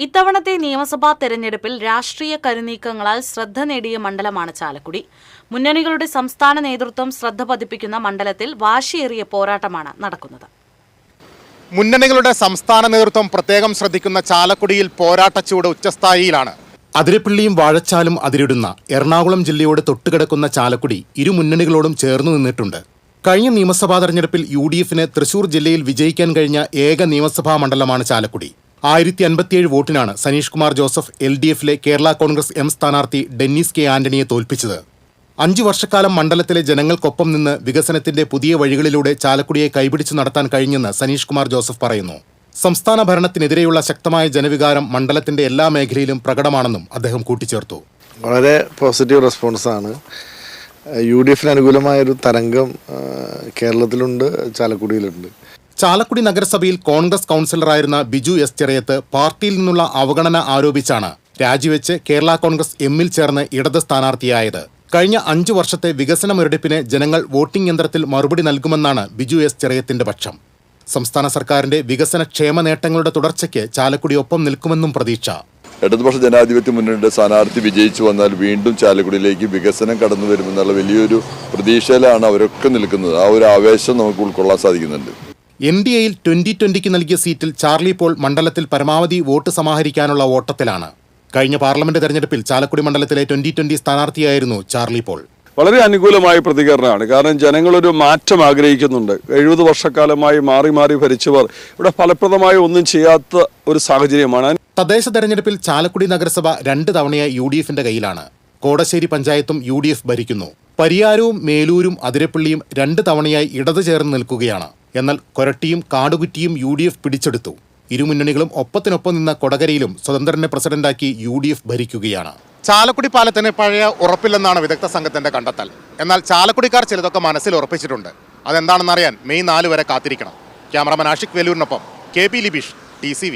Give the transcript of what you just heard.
ഇത്തവണത്തെ നിയമസഭാ തെരഞ്ഞെടുപ്പിൽ രാഷ്ട്രീയ കരുനീക്കങ്ങളാൽ ശ്രദ്ധ നേടിയ മണ്ഡലമാണ് ചാലക്കുടി. മുന്നണികളുടെ സംസ്ഥാന നേതൃത്വം ശ്രദ്ധ പതിപ്പിക്കുന്ന മണ്ഡലത്തിൽ വാശിയേറിയ പോരാട്ടമാണ് നടക്കുന്നത്. മുന്നണികളുടെ സംസ്ഥാന നേതൃത്വം പ്രത്യേകം ശ്രദ്ധിക്കുന്ന ചാലക്കുടിയിൽ പോരാട്ടച്ചൂട് ഉച്ചസ്ഥായിയിലാണ്. അതിരപ്പള്ളിയും വാഴച്ചാലും അതിരിടുന്ന എറണാകുളം ജില്ലയോട് തൊട്ടുകിടക്കുന്ന ചാലക്കുടി ഇരു മുന്നണികളോടും ചേർന്നു നിന്നിട്ടുണ്ട്. കഴിഞ്ഞ നിയമസഭാ തെരഞ്ഞെടുപ്പിൽ UDFന് തൃശൂർ ജില്ലയിൽ വിജയിക്കാൻ കഴിഞ്ഞ ഏക നിയമസഭാ മണ്ഡലമാണ് ചാലക്കുടി. 1057 വോട്ടിനാണ് സനീഷ് കുമാർ ജോസഫ് LDFിലെ കേരള കോൺഗ്രസ് M സ്ഥാനാർത്ഥി ഡെന്നിസ് കെ ആന്റണിയെ തോൽപ്പിച്ചത്. 5 വർഷക്കാലം മണ്ഡലത്തിലെ ജനങ്ങൾക്കൊപ്പം നിന്ന് വികസനത്തിന്റെ പുതിയ വഴികളിലൂടെ ചാലക്കുടിയെ കൈപിടിച്ചു നടത്താൻ കഴിഞ്ഞെന്ന് സനീഷ് കുമാർ ജോസഫ് പറയുന്നു. സംസ്ഥാന ഭരണത്തിനെതിരെയുള്ള ശക്തമായ ജനവികാരം മണ്ഡലത്തിന്റെ എല്ലാ മേഖലയിലും പ്രകടമാണെന്നും അദ്ദേഹം കൂട്ടിച്ചേർത്തു. വളരെ പോസിറ്റീവ് റെസ്പോൺസാണ്. UDFന് അനുകൂലമായൊരു തരംഗം കേരളത്തിലുണ്ട്, ചാലക്കുടിയിലുണ്ട്. ചാലക്കുടി നഗരസഭയിൽ കോൺഗ്രസ് കൗൺസിലറായിരുന്ന ബിജു S ചെറിയത്ത് പാർട്ടിയിൽ നിന്നുള്ള അവഗണന ആരോപിച്ചാണ് രാജിവെച്ച് കേരള കോൺഗ്രസ് Mൽ ചേർന്ന് ഇടത് സ്ഥാനാർത്ഥിയായത്. കഴിഞ്ഞ 5 വർഷത്തെ വികസന മുരടിപ്പിന് ജനങ്ങൾ വോട്ടിംഗ് യന്ത്രത്തിൽ മറുപടി നൽകുമെന്നാണ് ബിജു S ചെറിയത്തിന്റെ പക്ഷം. സംസ്ഥാന സർക്കാരിന്റെ വികസന ക്ഷേമ നേട്ടങ്ങളുടെ തുടർച്ചയ്ക്ക് ചാലക്കുടി ഒപ്പം നിൽക്കുമെന്നും പ്രതീക്ഷ. ഇടതുപക്ഷ ജനാധിപത്യ മുന്നണിയുടെ സ്ഥാനാർത്ഥി വിജയിച്ചു വന്നാൽ വീണ്ടും ചാലക്കുടിയിലേക്ക് വികസനം കടന്നു വരുമെന്നുള്ള വലിയൊരു പ്രതീക്ഷയിലാണ് അവരൊക്കെ നിൽക്കുന്നത്. ആ ഒരു ആവേശം നമുക്ക് ഉൾക്കൊള്ളാൻ സാധിക്കുന്നുണ്ട്. NDAയിൽ 2020 നൽകിയ സീറ്റിൽ ചാർലി പോൾ മണ്ഡലത്തിൽ പരമാവധി വോട്ട് സമാഹരിക്കാനുള്ള ഓട്ടത്തിലാണ്. കഴിഞ്ഞ പാർലമെന്റ് തെരഞ്ഞെടുപ്പിൽ ചാലക്കുടി മണ്ഡലത്തിലെ 2020 സ്ഥാനാർത്ഥിയായിരുന്നു ചാർലി പോൾ. വളരെ അനുകൂലമായ പ്രതികരണമാണ്. കാരണം ജനങ്ങളൊരു മാറ്റം ആഗ്രഹിക്കുന്നുണ്ട്. 70 വർഷക്കാലമായി മാറി മാറി ഭരിച്ചവർ ഇവിടെ ഫലപ്രദമായി ഒന്നും ചെയ്യാത്ത ഒരു സാഹചര്യമാണ്. തദ്ദേശ തെരഞ്ഞെടുപ്പിൽ ചാലക്കുടി നഗരസഭ 2 തവണയായി UDFന്റെ കയ്യിലാണ്. കോടശ്ശേരി പഞ്ചായത്തും UDF ഭരിക്കുന്നു. പരിയാരവും മേലൂരും അതിരപ്പള്ളിയും 2 തവണയായി ഇടത് ചേർന്ന് നിൽക്കുകയാണ്. എന്നാൽ കൊരട്ടിയും കാടുകുറ്റിയും UDF പിടിച്ചെടുത്തു. ഇരുമുന്നണികളും ഒപ്പത്തിനൊപ്പം നിന്ന കൊടകരയിലും സ്വതന്ത്രനെ പ്രസിഡന്റാക്കി UDF ഭരിക്കുകയാണ്. ചാലക്കുടി പാലത്തിന് പഴയ ഉറപ്പില്ലെന്നാണ് വിദഗ്ധ സംഘത്തിന്റെ കണ്ടെത്തൽ. എന്നാൽ ചാലക്കുടിക്കാർ ചിലതൊക്കെ മനസ്സിൽ ഉറപ്പിച്ചിട്ടുണ്ട്. അതെന്താണെന്നറിയാൻ മെയ് 4 വരെ കാത്തിരിക്കണം. ക്യാമറമാൻ ആഷിഖ് വേലൂരിനൊപ്പം KP ലിബീഷ്, TCV.